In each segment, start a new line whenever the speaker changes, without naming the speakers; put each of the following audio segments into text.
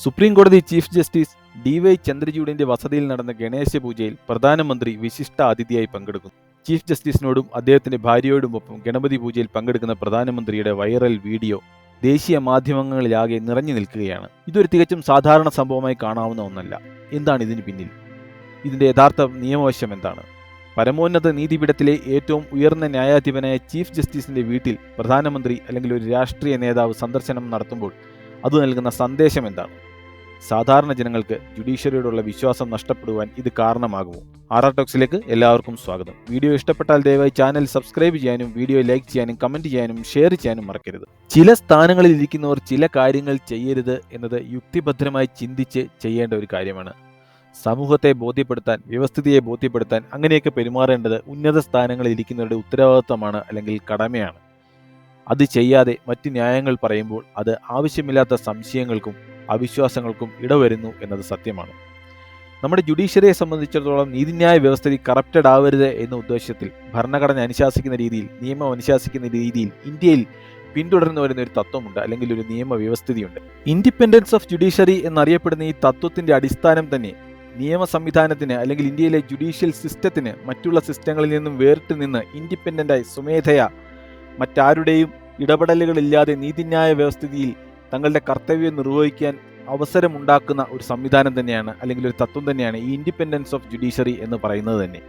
Supreme കോടതി chief justice DY ചന്ദ്രചൂഡിന്റെ വസതിയിൽ നടന്ന ഗണേശ പൂജയിൽ പ്രധാനമന്ത്രി വിശിഷ്ട അതിഥിയായി പങ്കെടുക്കുന്നു. ചീഫ് ജസ്റ്റിസിനോടും അദ്ദേഹത്തിന്റെ ഭാര്യയോടുമൊപ്പം ഗണപതി പൂജയിൽ പങ്കെടുക്കുന്ന പ്രധാനമന്ത്രിയുടെ വൈറൽ വീഡിയോ ദേശീയ മാധ്യമങ്ങളിലാകെ നിറഞ്ഞു നിൽക്കുകയാണ്. ഇതൊരു തികച്ചും സാധാരണ സംഭവമായി കാണാവുന്ന ഒന്നല്ല. എന്താണ് ഇതിന് പിന്നിൽ? ഇതിന്റെ യഥാർത്ഥ നിയമവശം എന്താണ്? പരമോന്നത നീതിപീഠത്തിലെ ഏറ്റവും ഉയർന്ന ന്യായാധിപനായ ചീഫ് ജസ്റ്റിസിന്റെ വീട്ടിൽ പ്രധാനമന്ത്രി അല്ലെങ്കിൽ ഒരു രാഷ്ട്രീയ നേതാവ് സന്ദർശനം നടത്തുമ്പോൾ അത് നൽകുന്ന സന്ദേശം എന്താണ്? സാധാരണ ജനങ്ങൾക്ക് ജുഡീഷ്യറിയോടുള്ള വിശ്വാസം നഷ്ടപ്പെടുവാൻ ഇത് കാരണമാകുമോ? RR ടോക്സിലേക്ക് എല്ലാവർക്കും സ്വാഗതം. വീഡിയോ ഇഷ്ടപ്പെട്ടാൽ ദയവായി ചാനൽ സബ്സ്ക്രൈബ് ചെയ്യാനും വീഡിയോ ലൈക്ക് ചെയ്യാനും കമന്റ് ചെയ്യാനും ഷെയർ ചെയ്യാനും മറക്കരുത്. ചില സ്ഥാനങ്ങളിൽ ഇരിക്കുന്നവർ ചില കാര്യങ്ങൾ ചെയ്യരുത് എന്നത് യുക്തിഭദ്രമായി ചിന്തിച്ച് ചെയ്യേണ്ട ഒരു കാര്യമാണ്. സമൂഹത്തെ ബോധ്യപ്പെടുത്താൻ, വ്യവസ്ഥിതിയെ ബോധ്യപ്പെടുത്താൻ അങ്ങനെയൊക്കെ പെരുമാറേണ്ടത് ഉന്നത സ്ഥാനങ്ങളിൽ ഇരിക്കുന്നവരുടെ ഉത്തരവാദിത്തമാണ് അല്ലെങ്കിൽ കടമയാണ്. അത് ചെയ്യാതെ മറ്റ് ന്യായങ്ങൾ പറയുമ്പോൾ അത് ആവശ്യമില്ലാത്ത സംശയങ്ങൾക്കും അവിശ്വാസങ്ങൾക്കും ഇടവരുന്നു എന്നത് സത്യമാണ്. നമ്മുടെ ജുഡീഷ്യറിയെ സംബന്ധിച്ചിടത്തോളം നീതിന്യായ വ്യവസ്ഥിതി കറപ്റ്റഡ് ആവരുത് എന്ന ഉദ്ദേശത്തിൽ ഭരണഘടന അനുശാസിക്കുന്ന രീതിയിൽ, നിയമം അനുശാസിക്കുന്ന രീതിയിൽ ഇന്ത്യയിൽ പിന്തുടർന്നു വരുന്ന ഒരു തത്വമുണ്ട്, അല്ലെങ്കിൽ ഒരു നിയമവ്യവസ്ഥിതിയുണ്ട്. ഇൻഡിപെൻഡൻസ് ഓഫ് ജുഡീഷ്യറി എന്നറിയപ്പെടുന്ന ഈ തത്വത്തിന്റെ അടിസ്ഥാനം തന്നെ നിയമ സംവിധാനത്തിന് അല്ലെങ്കിൽ ഇന്ത്യയിലെ ജുഡീഷ്യൽ സിസ്റ്റത്തിന് മറ്റുള്ള സിസ്റ്റങ്ങളിൽ നിന്നും വേറിട്ട് നിന്ന് ഇൻഡിപെൻഡൻ്റായി സ്വമേധയാ മറ്റാരുടെയും ഇടപെടലുകളില്ലാതെ നീതിന്യായ വ്യവസ്ഥിതിയിൽ തങ്ങളുടെ കർത്തവ്യം നിർവഹിക്കാൻ അവസരമുണ്ടാക്കുന്ന ഒരു സംവിധാനം തന്നെയാണ്, അല്ലെങ്കിൽ ഒരു തത്വം തന്നെയാണ് ഈ ഇൻഡിപെൻഡൻസ് ഓഫ് ജുഡീഷ്യറി എന്ന് പറയുന്നത് തന്നെ.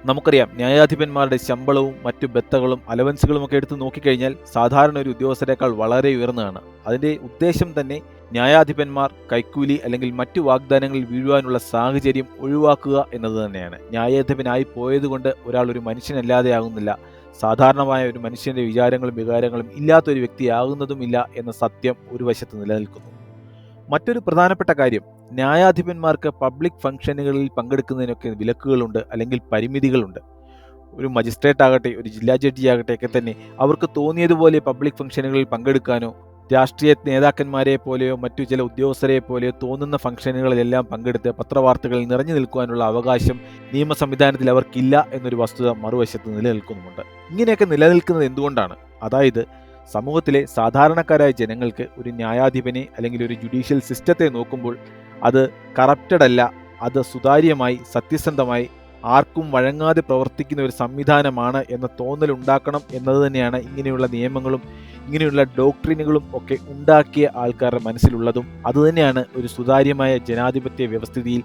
നമുക്കറിയാം, ന്യായാധിപന്മാരുടെ ശമ്പളവും മറ്റു ബത്തകളും അലവൻസുകളും ഒക്കെ എടുത്ത് നോക്കിക്കഴിഞ്ഞാൽ സാധാരണ ഒരു ഉദ്യോഗസ്ഥരെക്കാൾ വളരെ ഉയർന്നതാണ്. അതിൻ്റെ ഉദ്ദേശം തന്നെ ന്യായാധിപന്മാർ കൈക്കൂലി അല്ലെങ്കിൽ മറ്റു വാഗ്ദാനങ്ങളിൽ വീഴുവാനുള്ള സാഹചര്യം ഒഴിവാക്കുക എന്നത് തന്നെയാണ്. ന്യായാധിപനായി പോയതുകൊണ്ട് ഒരാൾ ഒരു മനുഷ്യനല്ലാതെ ആകുന്നില്ല, സാധാരണമായ ഒരു മനുഷ്യന്റെ വിചാരങ്ങളും വികാരങ്ങളും ഇല്ലാത്തൊരു വ്യക്തിയാകുന്നതുമില്ല എന്ന സത്യം ഒരു വശത്ത് നിലനിൽക്കുന്നു. മറ്റൊരു പ്രധാനപ്പെട്ട കാര്യം, ന്യായാധിപന്മാർക്ക് പബ്ലിക് ഫംഗ്ഷനുകളിൽ പങ്കെടുക്കുന്നതിനൊക്കെ വിലക്കുകളുണ്ട് അല്ലെങ്കിൽ പരിമിതികളുണ്ട്. ഒരു മജിസ്ട്രേറ്റ് ആകട്ടെ, ഒരു ജില്ലാ ജഡ്ജി ആകട്ടെ ഒക്കെ തന്നെ അവർക്ക് തോന്നിയതുപോലെ പബ്ലിക് ഫംഗ്ഷനുകളിൽ പങ്കെടുക്കാനോ രാഷ്ട്രീയ നേതാക്കന്മാരെ പോലെയോ മറ്റു ചില ഉദ്യോഗസ്ഥരെ പോലെയോ തോന്നുന്ന ഫംഗ്ഷനുകളിലെല്ലാം പങ്കെടുത്ത് പത്രവാർത്തകളിൽ നിറഞ്ഞു നിൽക്കുവാനുള്ള അവകാശം നിയമ സംവിധാനത്തിൽ അവർക്കില്ല എന്നൊരു വസ്തുത മറുവശത്ത് നിലനിൽക്കുന്നുമുണ്ട്. ഇങ്ങനെയൊക്കെ നിലനിൽക്കുന്നത് എന്തുകൊണ്ടാണ്? അതായത് സമൂഹത്തിലെ സാധാരണക്കാരായ ജനങ്ങൾക്ക് ഒരു ന്യായാധിപനെ അല്ലെങ്കിൽ ഒരു ജുഡീഷ്യൽ സിസ്റ്റത്തെ നോക്കുമ്പോൾ അത് കറപ്റ്റഡ് അല്ല, അത് സുതാര്യമായി സത്യസന്ധമായി ആർക്കും വഴങ്ങാതെ പ്രവർത്തിക്കുന്ന ഒരു സംവിധാനമാണ് എന്ന തോന്നലുണ്ടാക്കണം എന്നത് തന്നെയാണ് ഇങ്ങനെയുള്ള നിയമങ്ങളും ഇങ്ങനെയുള്ള ഡോക്ട്രിനുകളും ഒക്കെ ഉണ്ടാക്കിയ ആൾക്കാരുടെ മനസ്സിലുള്ളതും. അതുതന്നെയാണ് ഒരു സുതാര്യമായ ജനാധിപത്യ വ്യവസ്ഥിതിയിൽ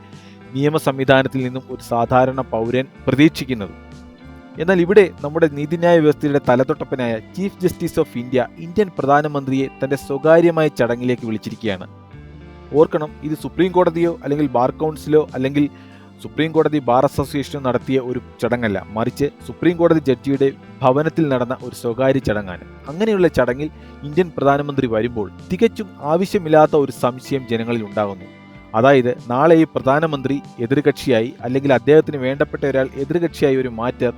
നിയമ സംവിധാനത്തിൽ നിന്നും ഒരു സാധാരണ പൗരൻ പ്രതീക്ഷിക്കുന്നതും. എന്നാൽ ഇവിടെ നമ്മുടെ നീതിന്യായ വ്യവസ്ഥയുടെ തലതൊട്ടപ്പനായ chief justice of India Indian പ്രധാനമന്ത്രിയെ തന്റെ സ്വകാര്യമായ ചടങ്ങിലേക്ക് വിളിച്ചിരിക്കുകയാണ്. ഓർക്കണം, ഇത് സുപ്രീം കോടതിയോ അല്ലെങ്കിൽ ബാർ കൗൺസിലോ അല്ലെങ്കിൽ സുപ്രീം കോടതി ബാർ അസോസിയേഷനോ നടത്തിയ ഒരു ചടങ്ങല്ല, മറിച്ച് സുപ്രീം കോടതി ജഡ്ജിയുടെ ഭവനത്തിൽ നടന്ന ഒരു സ്വകാര്യ ചടങ്ങാണ്. അങ്ങനെയുള്ള ചടങ്ങിൽ ഇന്ത്യൻ പ്രധാനമന്ത്രി വരുമ്പോൾ തികച്ചും ആവശ്യമില്ലാത്ത ഒരു സംശയം ജനങ്ങളിൽ ഉണ്ടാകുന്നു. അതായത്, നാളെ ഈ പ്രധാനമന്ത്രി എതിർകക്ഷിയായി അല്ലെങ്കിൽ അദ്ദേഹത്തിന് വേണ്ടപ്പെട്ട ഒരാൾ എതിർകക്ഷിയായി ഒരു മാറ്റർ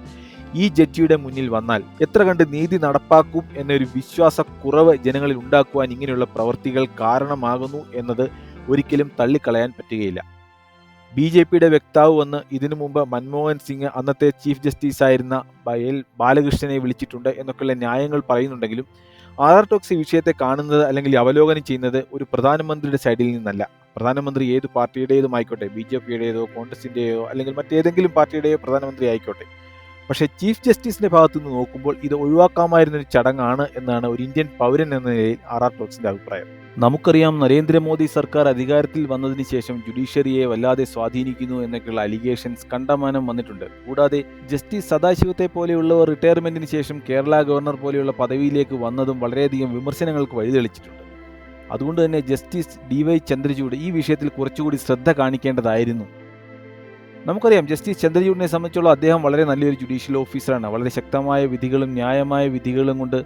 ഈ ജഡ്ജിയുടെ മുന്നിൽ വന്നാൽ എത്ര കണ്ട് നീതി നടപ്പാക്കും എന്നൊരു വിശ്വാസക്കുറവ് ജനങ്ങളിൽ ഉണ്ടാക്കുവാൻ ഇങ്ങനെയുള്ള പ്രവൃത്തികൾ കാരണമാകുന്നു എന്നത് ഒരിക്കലും തള്ളിക്കളയാൻ പറ്റുകയില്ല. BJPയുടെ വക്താവ് വന്ന് ഇതിനു മുമ്പ് മൻമോഹൻ സിംഗ് അന്നത്തെ ചീഫ് ജസ്റ്റിസായിരുന്ന ബാലകൃഷ്ണനെ വിളിച്ചിട്ടുണ്ട് എന്നൊക്കെയുള്ള ന്യായങ്ങൾ പറയുന്നുണ്ടെങ്കിലും RR ടോക്സ് ഈ വിഷയത്തെ കാണുന്നത് അല്ലെങ്കിൽ അവലോകനം ചെയ്യുന്നത് ഒരു പ്രധാനമന്ത്രിയുടെ സൈഡിൽ നിന്നല്ല. പ്രധാനമന്ത്രി ഏത് പാർട്ടിയുടേതുമായിക്കോട്ടെ, BJPയുടേതോ കോൺഗ്രസിൻ്റെയോ അല്ലെങ്കിൽ മറ്റേതെങ്കിലും പാർട്ടിയുടെയോ പ്രധാനമന്ത്രി ആയിക്കോട്ടെ, പക്ഷേ ചീഫ് ജസ്റ്റിസിന്റെ ഭാഗത്തു നിന്ന് നോക്കുമ്പോൾ ഇത് ഒഴിവാക്കാമായിരുന്നൊരു ചടങ്ങാണ് എന്നാണ് ഒരു ഇന്ത്യൻ പൗരൻ എന്ന നിലയിൽ RR ടോക്സിന്റെ അഭിപ്രായം. നമുക്കറിയാം, നരേന്ദ്രമോദി സർക്കാർ അധികാരത്തിൽ വന്നതിന് ശേഷം ജുഡീഷ്യറിയെ വല്ലാതെ സ്വാധീനിക്കുന്നു എന്നൊക്കെയുള്ള അലിഗേഷൻസ് കണ്ടമാനം വന്നിട്ടുണ്ട്. കൂടാതെ ജസ്റ്റിസ് സദാശിവത്തെ പോലെയുള്ളവർ റിട്ടയർമെന്റിന് ശേഷം കേരള ഗവർണർ പോലെയുള്ള പദവിയിലേക്ക് വന്നതും വളരെയധികം വിമർശനങ്ങൾക്ക് വഴിതെളിച്ചിട്ടുണ്ട്. അതുകൊണ്ട് തന്നെ ജസ്റ്റിസ് DY ചന്ദ്രചൂഡ് ഈ വിഷയത്തിൽ കുറച്ചുകൂടി ശ്രദ്ധ കാണിക്കേണ്ടതായിരുന്നു. നമുക്കറിയാം, ജസ്റ്റിസ് ചന്ദ്രചൂഡിനെ സംബന്ധിച്ചുള്ള അദ്ദേഹം വളരെ നല്ലൊരു ജുഡീഷ്യൽ ഓഫീസറാണ്. വളരെ ശക്തമായ വിധികളും ന്യായമായ വിധികളും കൊണ്ട്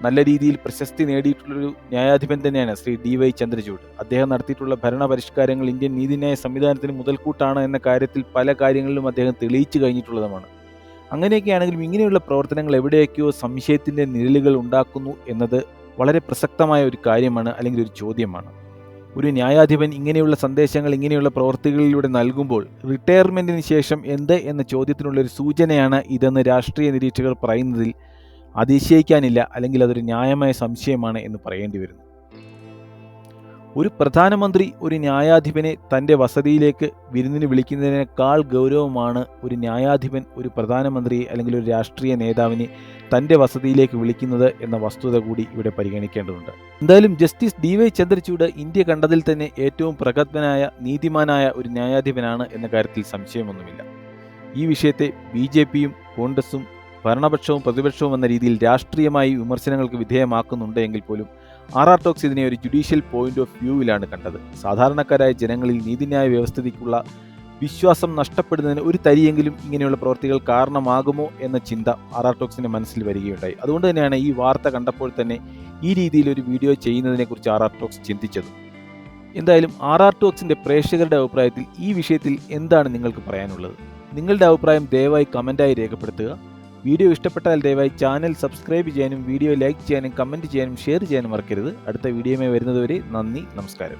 നല്ല രീതിയിൽ പ്രശസ്തി നേടിയിട്ടുള്ളൊരു ന്യായാധിപൻ തന്നെയാണ് ശ്രീ DY ചന്ദ്രചൂഡ്. അദ്ദേഹം നടത്തിയിട്ടുള്ള ഭരണ പരിഷ്കാരങ്ങൾ ഇന്ത്യൻ നീതിന്യായ സംവിധാനത്തിന് മുതൽക്കൂട്ടാണ് എന്ന കാര്യത്തിൽ പല കാര്യങ്ങളിലും അദ്ദേഹം തെളിയിച്ചു കഴിഞ്ഞിട്ടുള്ളതുമാണ്. അങ്ങനെയൊക്കെയാണെങ്കിലും ഇങ്ങനെയുള്ള പ്രവർത്തനങ്ങൾ എവിടെയൊക്കെയോ സംശയത്തിൻ്റെ നിഴലുകൾ ഉണ്ടാക്കുന്നു എന്നത് വളരെ പ്രസക്തമായ ഒരു കാര്യമാണ്, അല്ലെങ്കിൽ ഒരു ചോദ്യമാണ്. ഒരു ന്യായാധിപൻ ഇങ്ങനെയുള്ള സന്ദേശങ്ങൾ ഇങ്ങനെയുള്ള പ്രവൃത്തികളിലൂടെ നൽകുമ്പോൾ റിട്ടയർമെന്റിന് ശേഷം എന്ത് എന്ന ചോദ്യത്തിനുള്ളൊരു സൂചനയാണ് ഇതെന്ന് രാഷ്ട്രീയ നിരീക്ഷകർ പറയുന്നതിൽ അതിശയിക്കാനില്ല, അല്ലെങ്കിൽ അതൊരു ന്യായമായ സംശയമാണ് എന്ന് പറയേണ്ടി വരുന്നു. ഒരു പ്രധാനമന്ത്രി ഒരു ന്യായാധിപനെ തൻ്റെ വസതിയിലേക്ക് വിരുന്നിന് വിളിക്കുന്നതിനേക്കാൾ ഗൗരവമാണ് ഒരു ന്യായാധിപൻ ഒരു പ്രധാനമന്ത്രിയെ അല്ലെങ്കിൽ ഒരു രാഷ്ട്രീയ നേതാവിനെ തൻ്റെ വസതിയിലേക്ക് വിളിക്കുന്നത് എന്ന വസ്തുത കൂടി ഇവിടെ പരിഗണിക്കേണ്ടതുണ്ട്. എന്തായാലും ജസ്റ്റിസ് DY ചന്ദ്രചൂഡ് ഇന്ത്യ കണ്ടതിൽ തന്നെ ഏറ്റവും പ്രഗത്ഭനായ നീതിമാനായ ഒരു ന്യായാധിപനാണ് എന്ന കാര്യത്തിൽ സംശയമൊന്നുമില്ല. ഈ വിഷയത്തെ BJPയും കോൺഗ്രസും ഭരണപക്ഷവും പ്രതിപക്ഷവും എന്ന രീതിയിൽ രാഷ്ട്രീയമായി വിമർശനങ്ങൾക്ക് വിധേയമാക്കുന്നുണ്ട് എങ്കിൽ പോലും RR ടോക്സ് ഇതിനെ ഒരു ജുഡീഷ്യൽ പോയിന്റ് ഓഫ് വ്യൂവിലാണ് കണ്ടത്. സാധാരണക്കാരായ ജനങ്ങളിൽ നീതിന്യായ വ്യവസ്ഥയ്ക്കുള്ള വിശ്വാസം നഷ്ടപ്പെടുന്നതിന് ഒരു തരിയെങ്കിലും ഇങ്ങനെയുള്ള പ്രവൃത്തികൾ കാരണമാകുമോ എന്ന ചിന്ത RR ടോക്സിൻ്റെ മനസ്സിൽ വരികയുണ്ടായി. അതുകൊണ്ട് തന്നെയാണ് ഈ വാർത്ത കണ്ടപ്പോൾ തന്നെ ഈ രീതിയിൽ ഒരു വീഡിയോ ചെയ്യുന്നതിനെക്കുറിച്ച് RR ടോക്സ് ചിന്തിച്ചത്. എന്തായാലും RR ടോക്സിൻ്റെ പ്രേക്ഷകരുടെ അഭിപ്രായത്തിൽ ഈ വിഷയത്തിൽ എന്താണ് നിങ്ങൾക്ക് പറയാനുള്ളത്? നിങ്ങളുടെ അഭിപ്രായം ദയവായി കമൻറ്റായി രേഖപ്പെടുത്തുക. വീഡിയോ ഇഷ്ടപ്പെട്ടാൽ ദയവായി ചാനൽ സബ്സ്ക്രൈബ് ചെയ്യാനും വീഡിയോ ലൈക്ക് ചെയ്യാനും കമൻറ്റ് ചെയ്യാനും ഷെയർ ചെയ്യാനും മറക്കരുത്. അടുത്ത വീഡിയോയുമായി വരുന്നതുവരെ നന്ദി, നമസ്കാരം.